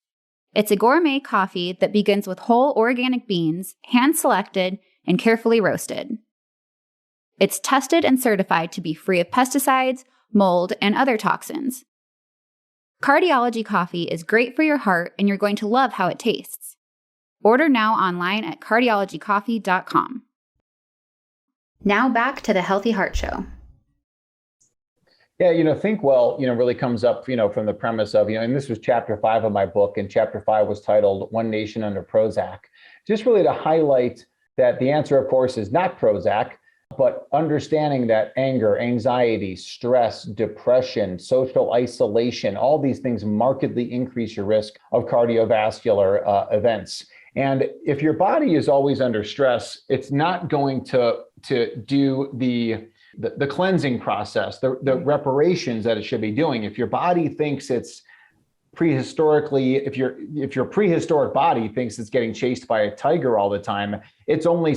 It's a gourmet coffee that begins with whole organic beans, hand-selected and carefully roasted. It's tested and certified to be free of pesticides, mold, and other toxins. Cardiology Coffee is great for your heart, and you're going to love how it tastes. Order now online at cardiologycoffee.com. Now back to the Healthy Heart Show. Yeah, Think Well, really comes up, from the premise of, and this was chapter 5 of my book, and chapter 5 was titled One Nation Under Prozac, just really to highlight that the answer, of course, is not Prozac, but understanding that anger, anxiety, stress, depression, social isolation, all these things markedly increase your risk of cardiovascular events. And if your body is always under stress, it's not going to do the cleansing process, the reparations that it should be doing. If your body thinks it's prehistorically, if your prehistoric body thinks it's getting chased by a tiger all the time, it's only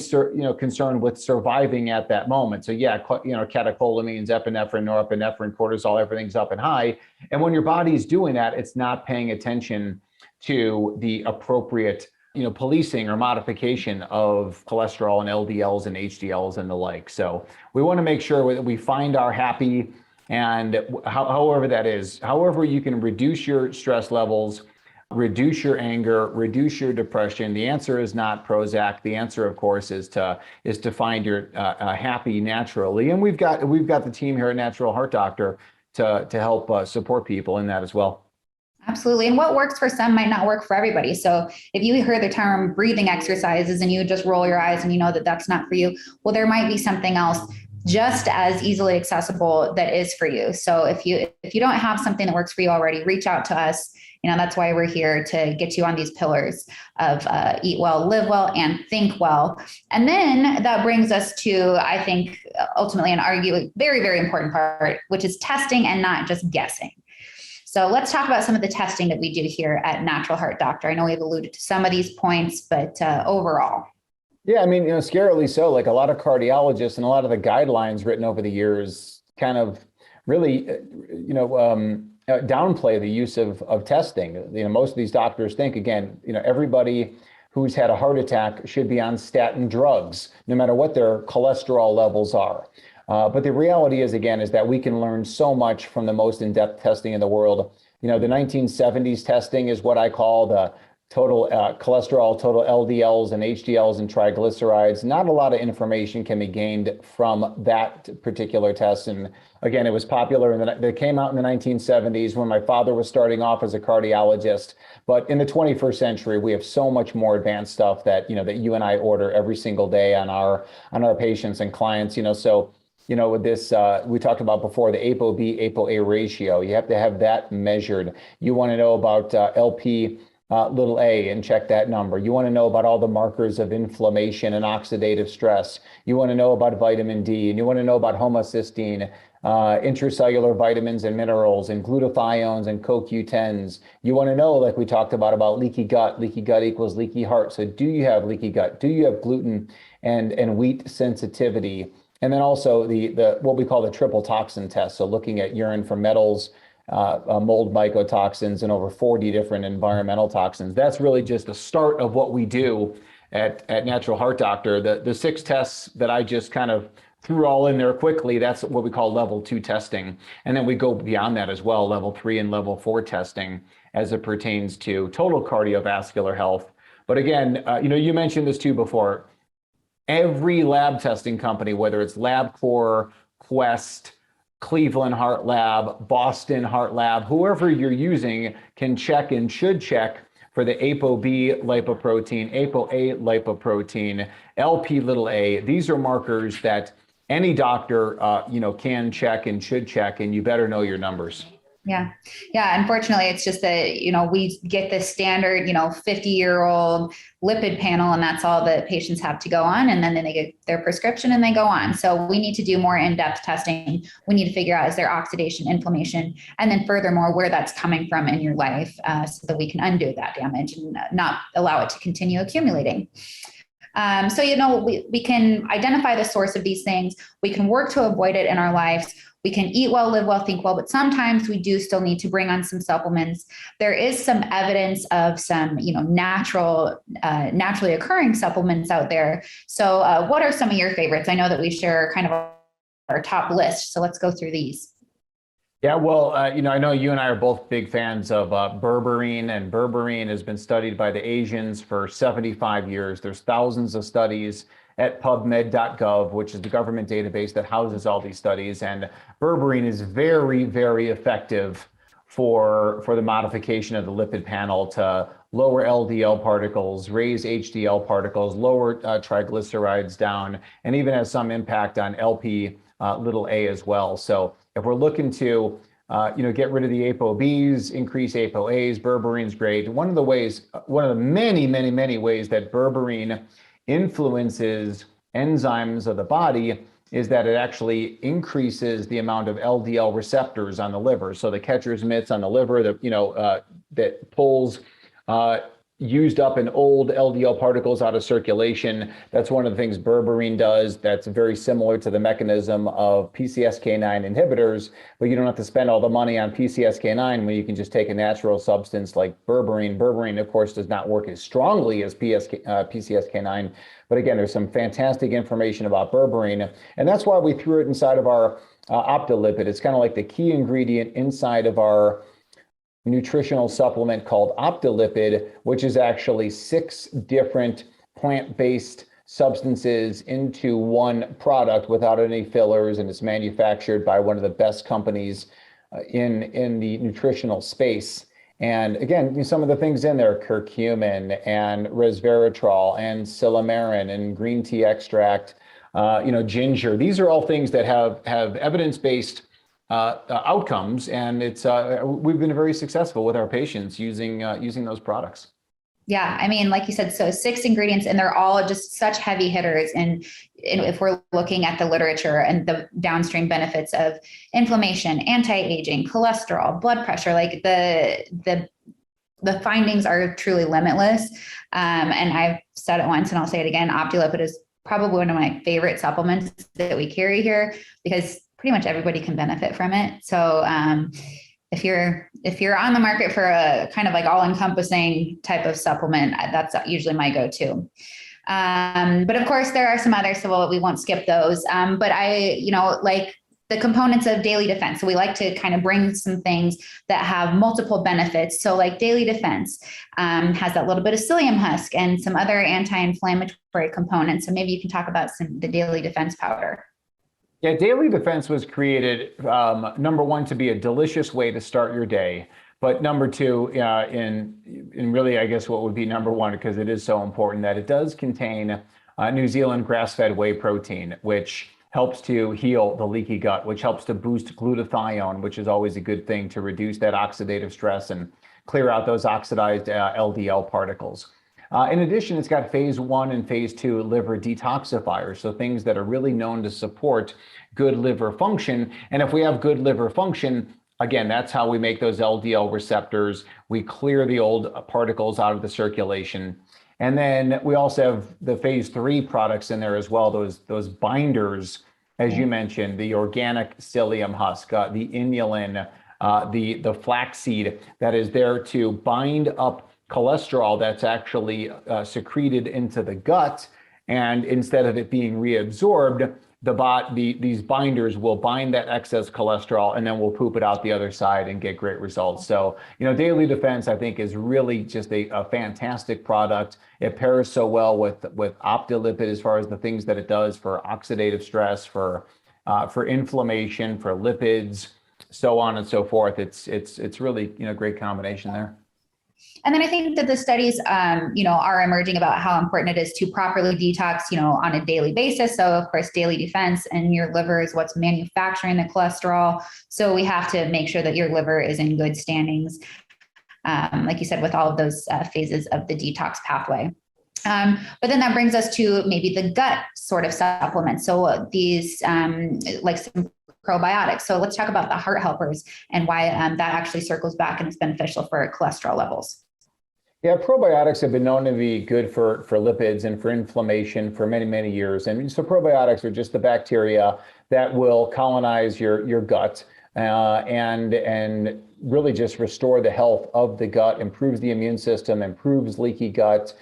concerned with surviving at that moment. So yeah, catecholamines, epinephrine, norepinephrine, cortisol, everything's up and high. And when your body's doing that, it's not paying attention to the appropriate policing or modification of cholesterol and LDLs and HDLs and the like. So we want to make sure that we find our happy And however that is, however you can reduce your stress levels, reduce your anger, reduce your depression. The answer is not Prozac. The answer, of course, is to find your happy naturally. And we've got the team here at Natural Heart Doctor to help support people in that as well. Absolutely. And what works for some might not work for everybody. So if you hear the term breathing exercises and you just roll your eyes and you know that that's not for you, well, there might be something else just as easily accessible that is for you. So if you don't have something that works for you already, reach out to us. That's why we're here, to get you on these pillars of eat well, live well, and think well. And then that brings us to, I think, ultimately an arguably very, very important part, which is testing and not just guessing. So let's talk about some of the testing that we do here at Natural Heart Doctor. I know we've alluded to some of these points, but overall. Yeah, I mean, scarily so. Like a lot of cardiologists and a lot of the guidelines written over the years kind of really, downplay the use of testing. Most of these doctors think, again, everybody who's had a heart attack should be on statin drugs, no matter what their cholesterol levels are. But the reality is that we can learn so much from the most in-depth testing in the world. The 1970s testing is what I call the total cholesterol, total LDLs and HDLs and triglycerides. Not a lot of information can be gained from that particular test. And again, it was popular and they came out in the 1970s when my father was starting off as a cardiologist. But in the 21st century, we have so much more advanced stuff that you and I order every single day on our patients and clients. With this, we talked about before, the ApoB, ApoA ratio. You have to have that measured. You want to know about LP little a and check that number. You want to know about all the markers of inflammation and oxidative stress. You want to know about vitamin D, and you want to know about homocysteine, intracellular vitamins and minerals, and glutathiones and CoQ10s. You want to know, like we talked about leaky gut. Leaky gut equals leaky heart. So do you have leaky gut? Do you have gluten and wheat sensitivity? And then also the what we call the triple toxin test. So looking at urine for metals, mold mycotoxins, and over 40 different environmental toxins. That's really just the start of what we do at Natural Heart Doctor. The 6 tests that I just kind of threw all in there quickly, that's what we call level 2 testing. And then we go beyond that as well, level 3 and level 4 testing as it pertains to total cardiovascular health. But again, you mentioned this too before. Every lab testing company, whether it's LabCorp, Quest, Cleveland Heart Lab, Boston Heart Lab, whoever you're using can check and should check for the ApoB lipoprotein, ApoA lipoprotein, LP little a. These are markers that any doctor, can check and should check, and you better know your numbers. Yeah. Unfortunately, it's just that, we get this standard, 50-year-old lipid panel, and that's all that patients have to go on. And then they get their prescription and they go on. So we need to do more in-depth testing. We need to figure out, is there oxidation, inflammation, and then furthermore, where that's coming from in your life, so that we can undo that damage and not allow it to continue accumulating. So, we can identify the source of these things. We can work to avoid it in our lives. We can eat well, live well, think well, but sometimes we do still need to bring on some supplements. There is some evidence of some, naturally occurring supplements out there. So what are some of your favorites? I know that we share kind of our top list. So let's go through these. Yeah, well, I know you and I are both big fans of berberine, and berberine has been studied by the Asians for 75 years. There's thousands of studies at pubmed.gov, which is the government database that houses all these studies. And berberine is very, very effective for the modification of the lipid panel to lower LDL particles, raise HDL particles, lower triglycerides down, and even has some impact on LP little a as well. So if we're looking to get rid of the ApoBs, increase ApoAs, berberine's great. One of the many, many, many ways that berberine influences enzymes of the body is that it actually increases the amount of LDL receptors on the liver. So the catcher's mitts on the liver that pulls used up in old LDL particles out of circulation. That's one of the things berberine does. That's very similar to the mechanism of PCSK9 inhibitors, but you don't have to spend all the money on PCSK9 when you can just take a natural substance like berberine. Berberine, of course, does not work as strongly as PCSK9, but again, there's some fantastic information about berberine, and that's why we threw it inside of our Optilipid. It's kind of like the key ingredient inside of our nutritional supplement called Optilipid, which is actually 6 different plant-based substances into one product without any fillers, and it's manufactured by one of the best companies in the nutritional space. And again, some of the things in there, curcumin and resveratrol and silymarin and green tea extract, ginger. These are all things that have evidence-based outcomes, and we've been very successful with our patients using those products. Yeah, I mean, like you said, so 6 ingredients, and they're all just such heavy hitters. And if we're looking at the literature and the downstream benefits of inflammation, anti-aging, cholesterol, blood pressure, like the findings are truly limitless. And I've said it once, and I'll say it again: Optilipid is probably one of my favorite supplements that we carry here, because pretty much everybody can benefit from it. So if you're on the market for a kind of like all-encompassing type of supplement, that's usually my go-to. But of course, there are some others, so we won't skip those. But like the components of daily defense. So we like to kind of bring some things that have multiple benefits. So like daily defense has that little bit of psyllium husk and some other anti-inflammatory components. So maybe you can talk about the daily defense powder. Yeah, Daily Defense was created, number one, to be a delicious way to start your day. But number two, in really, I guess what would be number one, because it is so important, that it does contain New Zealand grass-fed whey protein, which helps to heal the leaky gut, which helps to boost glutathione, which is always a good thing to reduce that oxidative stress and clear out those oxidized LDL particles. In addition, it's got phase 1 and phase 2 liver detoxifiers, so things that are really known to support good liver function. And if we have good liver function, again, that's how we make those LDL receptors. We clear the old particles out of the circulation. And then we also have the phase 3 products in there as well, those binders, as you mentioned, the organic psyllium husk, the inulin, the flaxseed that is there to bind up cholesterol that's actually secreted into the gut, and instead of it being reabsorbed, these binders will bind that excess cholesterol, and then we'll poop it out the other side and get great results. So, Daily Defense, I think, is really just a fantastic product. It pairs so well with Optilipid as far as the things that it does for oxidative stress, for inflammation, for lipids, so on and so forth. It's really great combination there. And then I think that the studies, are emerging about how important it is to properly detox, on a daily basis. So of course, daily defense, and your liver is what's manufacturing the cholesterol. So we have to make sure that your liver is in good standings, like you said, with all of those phases of the detox pathway. But then that brings us to maybe the gut sort of supplements. So these like some probiotics. So let's talk about the heart helpers and why that actually circles back and is beneficial for cholesterol levels. Yeah, probiotics have been known to be good for lipids and for inflammation for many, many years. And so probiotics are just the bacteria that will colonize your gut and really just restore the health of the gut, improves the immune system, improves leaky gut.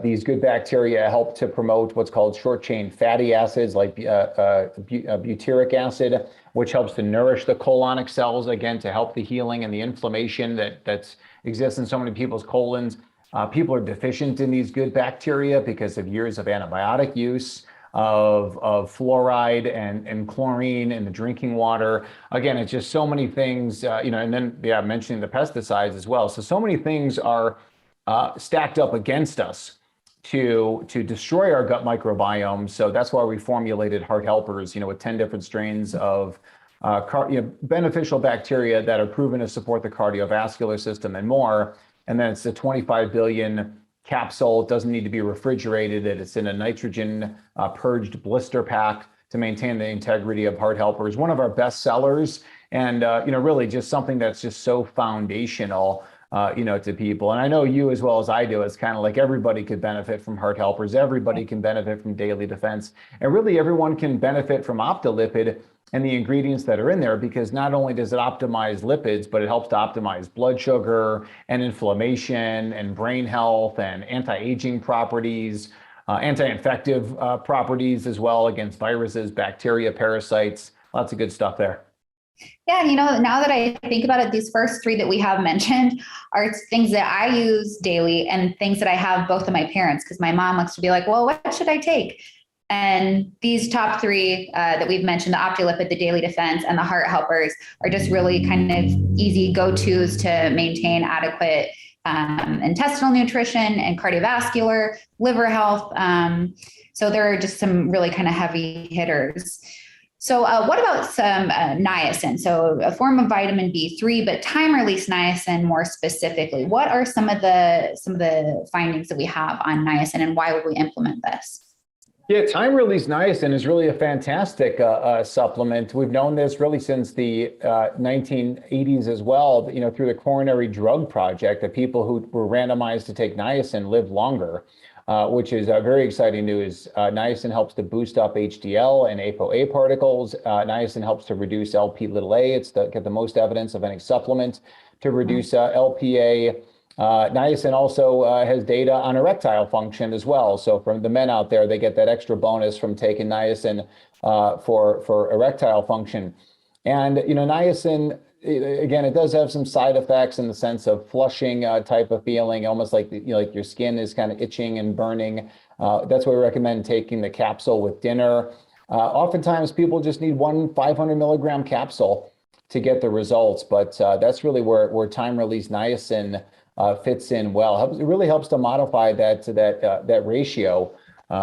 These good bacteria help to promote what's called short-chain fatty acids like butyric acid, which helps to nourish the colonic cells, again, to help the healing and the inflammation that exists in so many people's colons. People are deficient in these good bacteria because of years of antibiotic use, of fluoride and chlorine in the drinking water. Again, it's just so many things, and then, mentioning the pesticides as well. So many things are stacked up against us to destroy our gut microbiome. So that's why we formulated Heart Helpers, with 10 different strains of beneficial bacteria that are proven to support the cardiovascular system and more. And then it's a 25 billion capsule. It doesn't need to be refrigerated. It's in a nitrogen purged blister pack to maintain the integrity of Heart Helpers. One of our best sellers, and really just something that's just so foundational to people. And I know you as well as I do, it's kind of like everybody could benefit from Heart Helpers. Everybody can benefit from Daily Defense. And really everyone can benefit from Optilipid and the ingredients that are in there, because not only does it optimize lipids, but it helps to optimize blood sugar and inflammation and brain health and anti-aging properties, anti-infective properties as well against viruses, bacteria, parasites. lots of good stuff there. Yeah, now that I think about it, these first three that we have mentioned are things that I use daily and things that I have both of my parents, because my mom likes to be like, well, what should I take? And these top three that we've mentioned, the Optilipid, the Daily Defense, and the Heart Helpers, are just really kind of easy go-tos to maintain adequate intestinal nutrition and cardiovascular, liver health. So there are just some really kind of heavy hitters. So what about some niacin? So a form of vitamin B3, but time-release niacin more specifically. What are some of the findings that we have on niacin, and why would we implement this? Yeah, time-release niacin is really a fantastic supplement. We've known this really since the 1980s as well, through the Coronary Drug Project, that people who were randomized to take niacin lived longer. Which is very exciting news. Niacin helps to boost up HDL and ApoA particles. Niacin helps to reduce Lp(a). It's get the most evidence of any supplement to reduce Lpa. Niacin also has data on erectile function as well. So from the men out there, they get that extra bonus from taking niacin for erectile function. And niacin, again, it does have some side effects in the sense of flushing type of feeling, almost like like your skin is kind of itching and burning. That's why we recommend taking the capsule with dinner. Oftentimes, people just need one 500 milligram capsule to get the results, but that's really where time-release niacin fits in well. It really helps to modify that ratio.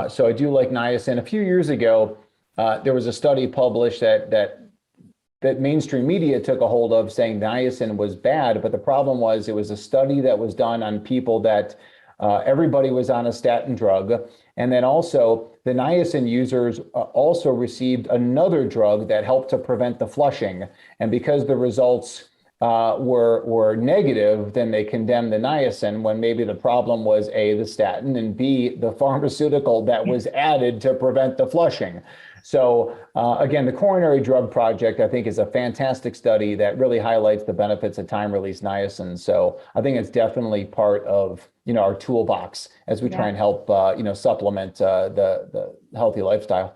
So I do like niacin. A few years ago, there was a study published that mainstream media took a hold of, saying niacin was bad. But the problem was it was a study that was done on people that everybody was on a statin drug. And then also the niacin users also received another drug that helped to prevent the flushing. And because the results were negative, then they condemned the niacin, when maybe the problem was A, the statin, and B, the pharmaceutical that was added to prevent the flushing. So again, the Coronary Drug Project, I think, is a fantastic study that really highlights the benefits of time-release niacin. So I think it's definitely part of our toolbox as we try and help supplement the healthy lifestyle.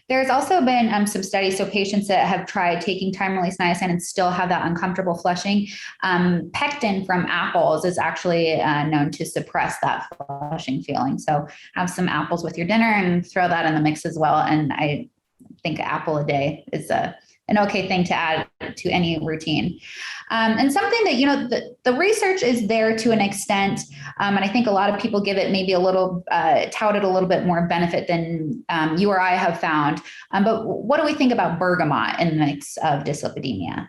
There's also been some studies, so patients that have tried taking time-release niacin and still have that uncomfortable flushing. Pectin from apples is actually known to suppress that flushing feeling. So have some apples with your dinner and throw that in the mix as well. And I think an apple a day is an okay thing to add to any routine. And something that, the research is there to an extent. And I think a lot of people give it maybe a little, touted a little bit more benefit than you or I have found. But what do we think about bergamot in the mix of dyslipidemia?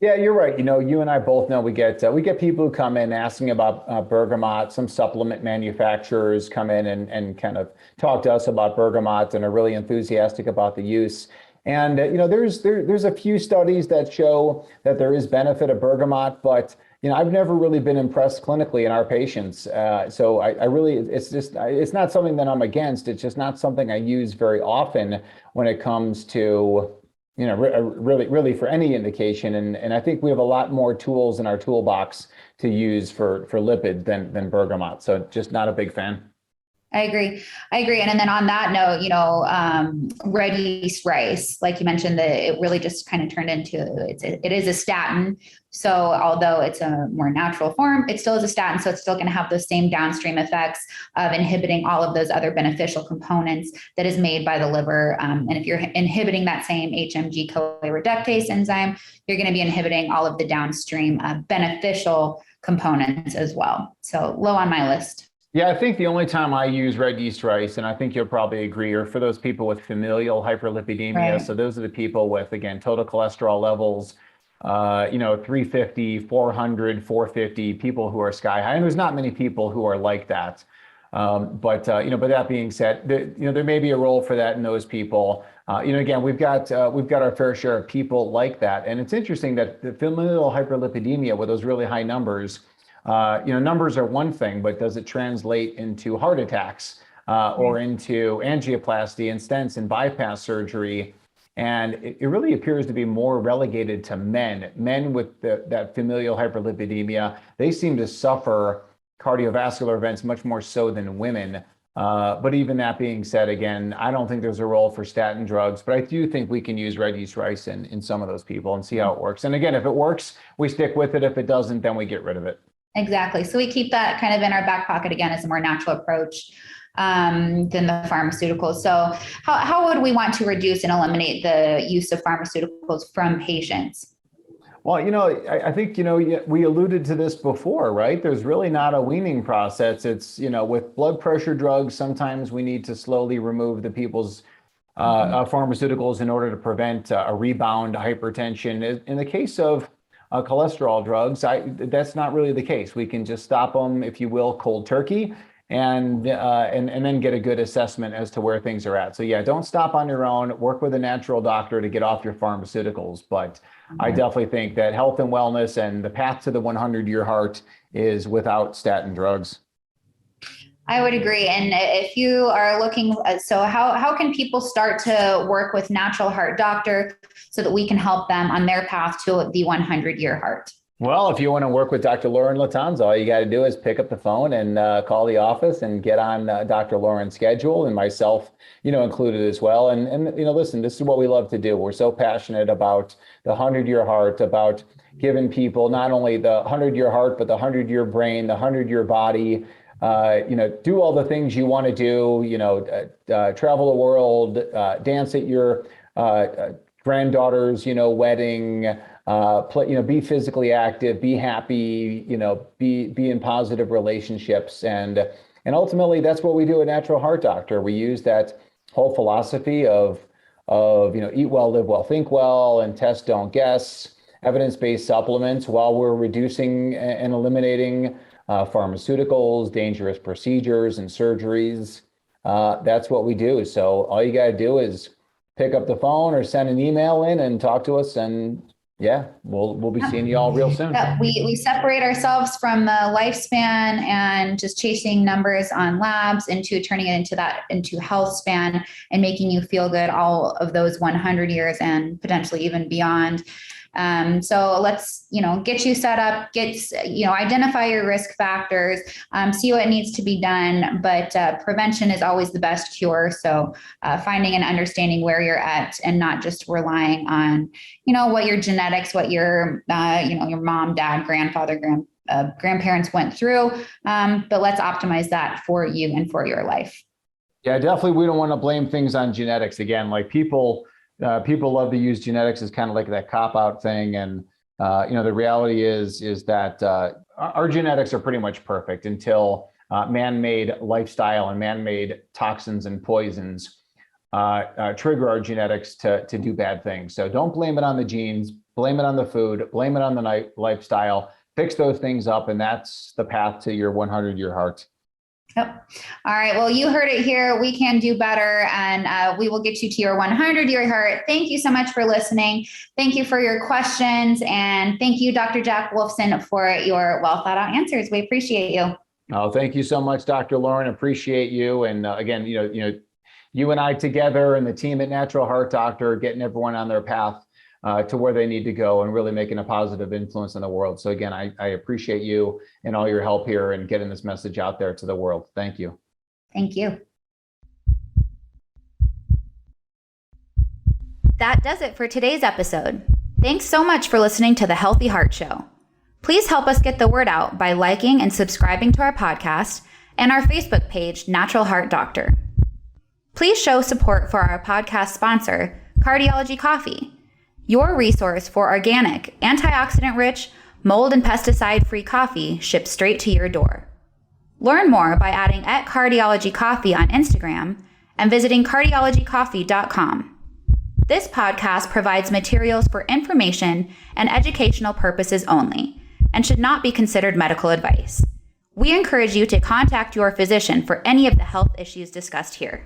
Yeah, you're right. You and I both know we get people who come in asking about bergamot. Some supplement manufacturers come in and kind of talk to us about bergamot and are really enthusiastic about the use. And there's a few studies that show that there is benefit of bergamot, but I've never really been impressed clinically in our patients. So I really, it's not something that I'm against. It's just not something I use very often when it comes to really for any indication. And I think we have a lot more tools in our toolbox to use for lipid than bergamot. So just not a big fan. I agree. And then on that note, red yeast rice, like you mentioned, that it really just kind of turned into, it is a statin. So although it's a more natural form, it still is a statin. So it's still going to have those same downstream effects of inhibiting all of those other beneficial components that is made by the liver. And if you're inhibiting that same HMG-CoA reductase enzyme, you're going to be inhibiting all of the downstream beneficial components as well. So low on my list. Yeah, I think the only time I use red yeast rice, and I think you'll probably agree, are for those people with familial hyperlipidemia. Right. So those are the people with, again, total cholesterol levels, 350, 400, 450, people who are sky high. And there's not many people who are like that. But that being said, there may be a role for that in those people. Again, we've got our fair share of people like that. And it's interesting that the familial hyperlipidemia with those really high numbers, numbers are one thing, but does it translate into heart attacks or into angioplasty and stents and bypass surgery? And it really appears to be more relegated to men. Men with that familial hyperlipidemia, they seem to suffer cardiovascular events much more so than women. But even that being said, again, I don't think there's a role for statin drugs, but I do think we can use red yeast rice in some of those people and see how it works. And again, if it works, we stick with it. If it doesn't, then we get rid of it. Exactly. So we keep that kind of in our back pocket again as a more natural approach than the pharmaceuticals. So how would we want to reduce and eliminate the use of pharmaceuticals from patients? Well, I think, we alluded to this before, right? There's really not a weaning process. It's, with blood pressure drugs, sometimes we need to slowly remove the people's pharmaceuticals in order to prevent a rebound hypertension. In the case of cholesterol drugs, that's not really the case. We can just stop them, if you will, cold turkey, and then get a good assessment as to where things are at. So yeah, don't stop on your own. Work with a natural doctor to get off your pharmaceuticals. But I definitely think that health and wellness and the path to the 100-year heart is without statin drugs. I would agree. And if you are looking, so how can people start to work with Natural Heart Doctor so that we can help them on their path to the 100-year heart? Well, if you want to work with Dr. Lauren Lattanza, all you got to do is pick up the phone and call the office and get on Dr. Lauren's schedule, and myself, included as well. And listen, this is what we love to do. We're so passionate about the 100-year heart, about giving people not only the 100-year heart, but the 100-year brain, the 100-year body. Do all the things you want to do. Travel the world, dance at your granddaughter's, wedding. Be physically active, be happy, be in positive relationships. And ultimately that's what we do at Natural Heart Doctor. We use that whole philosophy of eat well, live well, think well, and test, don't guess, evidence-based supplements while we're reducing and eliminating pharmaceuticals, dangerous procedures and surgeries. That's what we do. So all you got to do is pick up the phone or send an email in and talk to us, and yeah, we'll be seeing you all real soon. Yeah, we separate ourselves from the lifespan and just chasing numbers on labs into turning it into health span and making you feel good all of those 100 years and potentially even beyond. So let's, get you set up, identify your risk factors, see what needs to be done, but prevention is always the best cure. So finding and understanding where you're at and not just relying on, what your genetics, what your mom, dad, grandfather, grandparents went through. But let's optimize that for you and for your life. Yeah, definitely. We don't want to blame things on genetics again. Like people love to use genetics as kind of like that cop-out thing. And, the reality is that our genetics are pretty much perfect until man-made lifestyle and man-made toxins and poisons trigger our genetics to do bad things. So don't blame it on the genes, blame it on the food, blame it on the lifestyle, fix those things up. And that's the path to your 100-year heart. Yep. All right. Well, you heard it here. We can do better, and we will get you to your 100-year heart. Thank you so much for listening. Thank you for your questions. And thank you, Dr. Jack Wolfson, for your well thought out answers. We appreciate you. Oh, thank you so much, Dr. Lauren. Appreciate you. And again, you and I together and the team at Natural Heart Doctor, getting everyone on their path to where they need to go and really making a positive influence in the world. So again, I appreciate you and all your help here and getting this message out there to the world. Thank you. Thank you. That does it for today's episode. Thanks so much for listening to the Healthy Heart Show. Please help us get the word out by liking and subscribing to our podcast and our Facebook page, Natural Heart Doctor. Please show support for our podcast sponsor, Cardiology Coffee, your resource for organic, antioxidant-rich, mold and pesticide-free coffee shipped straight to your door. Learn more by adding @Cardiology Coffee on Instagram and visiting cardiologycoffee.com. This podcast provides materials for information and educational purposes only and should not be considered medical advice. We encourage you to contact your physician for any of the health issues discussed here.